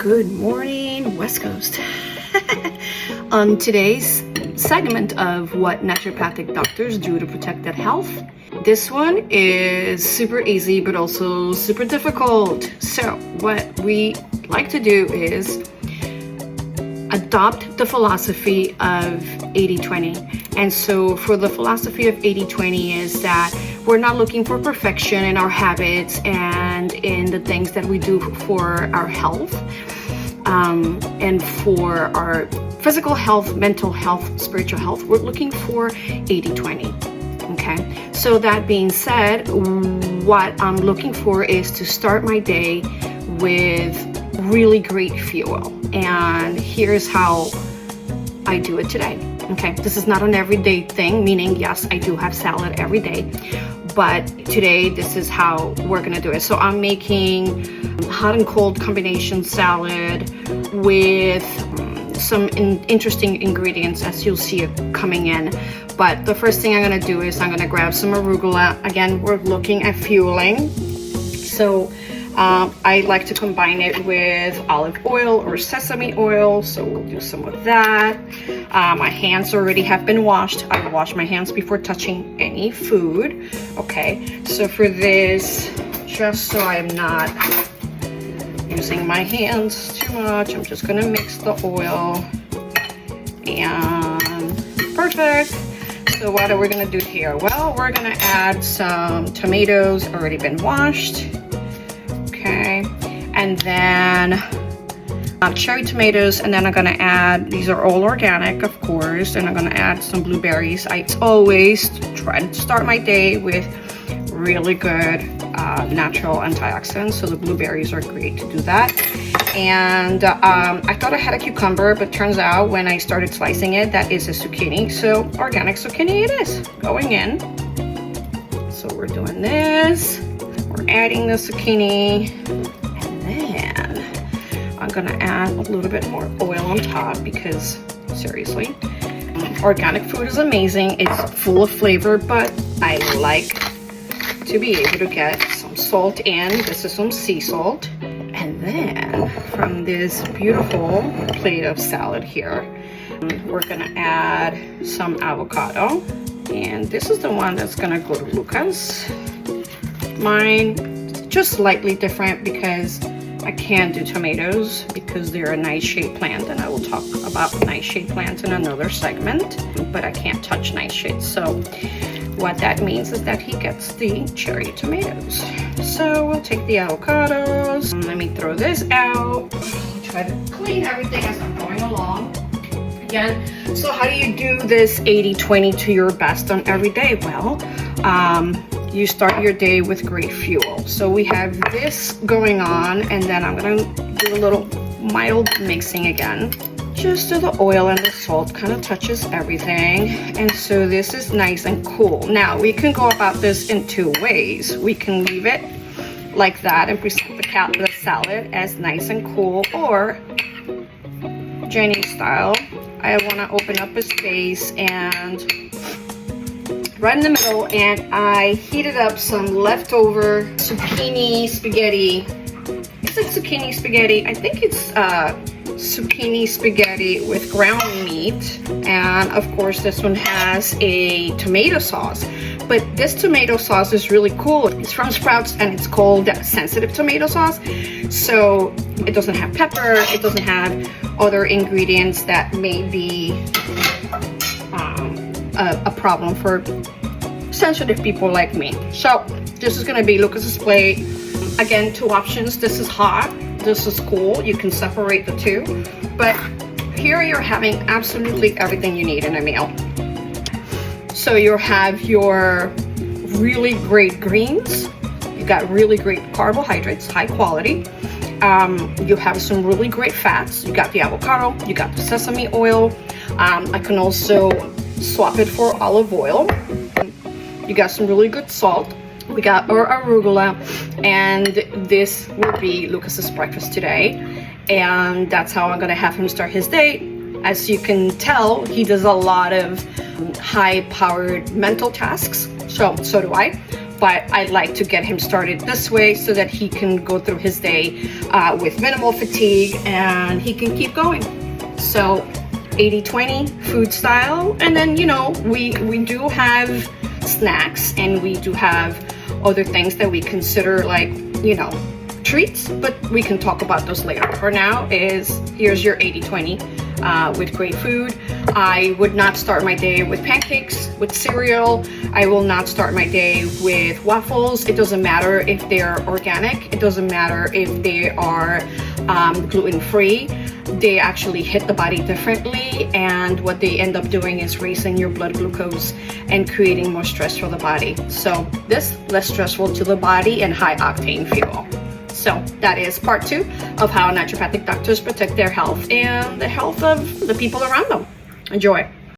Good morning, West Coast. On today's segment of what naturopathic doctors do to protect their health, this one is super easy but also super difficult. So what we like to do is adopt the philosophy of 80-20. And so for the philosophy of 80-20 is that we're not looking for perfection in our habits and in the things that we do for our health, and for our physical health, mental health, spiritual health. We're looking for 80-20. Okay, so that being said, what I'm looking for is to start my day with really great fuel. And here's how I do it today. Okay, this is not an everyday thing, meaning yes, I do have salad every day, but today this is how we're gonna do it. So I'm making hot and cold combination salad with some interesting ingredients, as you'll see it coming in. But the first thing I'm gonna do is I'm gonna grab some arugula. Again, we're looking at fueling. So I like to combine it with olive oil or sesame oil, so we'll do some of that. My hands already have been washed. I wash my hands before touching any food. Okay, so for this, just so I'm not using my hands too much, I'm just gonna mix the oil, and perfect. So what are we gonna do here? Well, we're gonna add some tomatoes, already been washed. Okay, and then cherry tomatoes, and then I'm gonna add, these are all organic of course, and I'm gonna add some blueberries. I always try to start my day with really good natural antioxidants, so the blueberries are great to do that. And I thought I had a cucumber, but turns out when I started slicing it, that is a zucchini. So organic zucchini it is going in. So we're doing this. We're adding the zucchini, and then I'm gonna add a little bit more oil on top because seriously, organic food is amazing. It's full of flavor, but I like to be able to get some salt in. This is some sea salt. And then from this beautiful plate of salad here, we're gonna add some avocado. And this is the one that's gonna go to Lucas. Mine just slightly different because I can't do tomatoes because they're a nightshade plant, and I will talk about nightshade plants in another segment, but I can't touch nightshades. So what that means is that he gets the cherry tomatoes. So we'll take the avocados. Let me throw this out. Try to clean everything as I'm going along. Again, so how do you do this 80-20 to your best on every day? Well, you start your day with great fuel. So we have this going on, and then I'm gonna do a little mild mixing again. Just so the oil and the salt kind of touches everything. And so this is nice and cool. Now we can go about this in two ways. We can leave it like that and present the salad as nice and cool, or Jenny style, I want to open up a space and right in the middle, and I heated up some leftover zucchini spaghetti. Is it zucchini spaghetti? I think it's zucchini spaghetti with ground meat, and of course this one has a tomato sauce. But this tomato sauce is really cool. It's from Sprouts and it's called sensitive tomato sauce. So it doesn't have pepper, it doesn't have other ingredients that may be a problem for sensitive people like me. So this is gonna be Lucas's plate. Again, two options. This is hot, this is cool. You can separate the two, but here you're having absolutely everything you need in a meal. So you have your really great greens, you got really great carbohydrates, high quality. You have some really great fats. You got the avocado, you got the sesame oil. I can also swap it for olive oil. You got some really good salt. We got our arugula, and this will be Lucas's breakfast today. And that's how I'm gonna have him start his day. As you can tell, he does a lot of high-powered mental tasks. So do I. but I'd like to get him started this way so that he can go through his day with minimal fatigue and he can keep going. So 80-20 food style, and then we do have snacks and we do have other things that we consider like treats, but we can talk about those later. For now, here's your 80-20 with great food. I would not start my day with pancakes, with cereal. I will not start my day with waffles. It doesn't matter if they're organic. It doesn't matter if they are gluten-free. They actually hit the body differently, and what they end up doing is raising your blood glucose and creating more stress for the body. So this less stressful to the body and high octane fuel. So that is part 2 of how naturopathic doctors protect their health and the health of the people around them. Enjoy.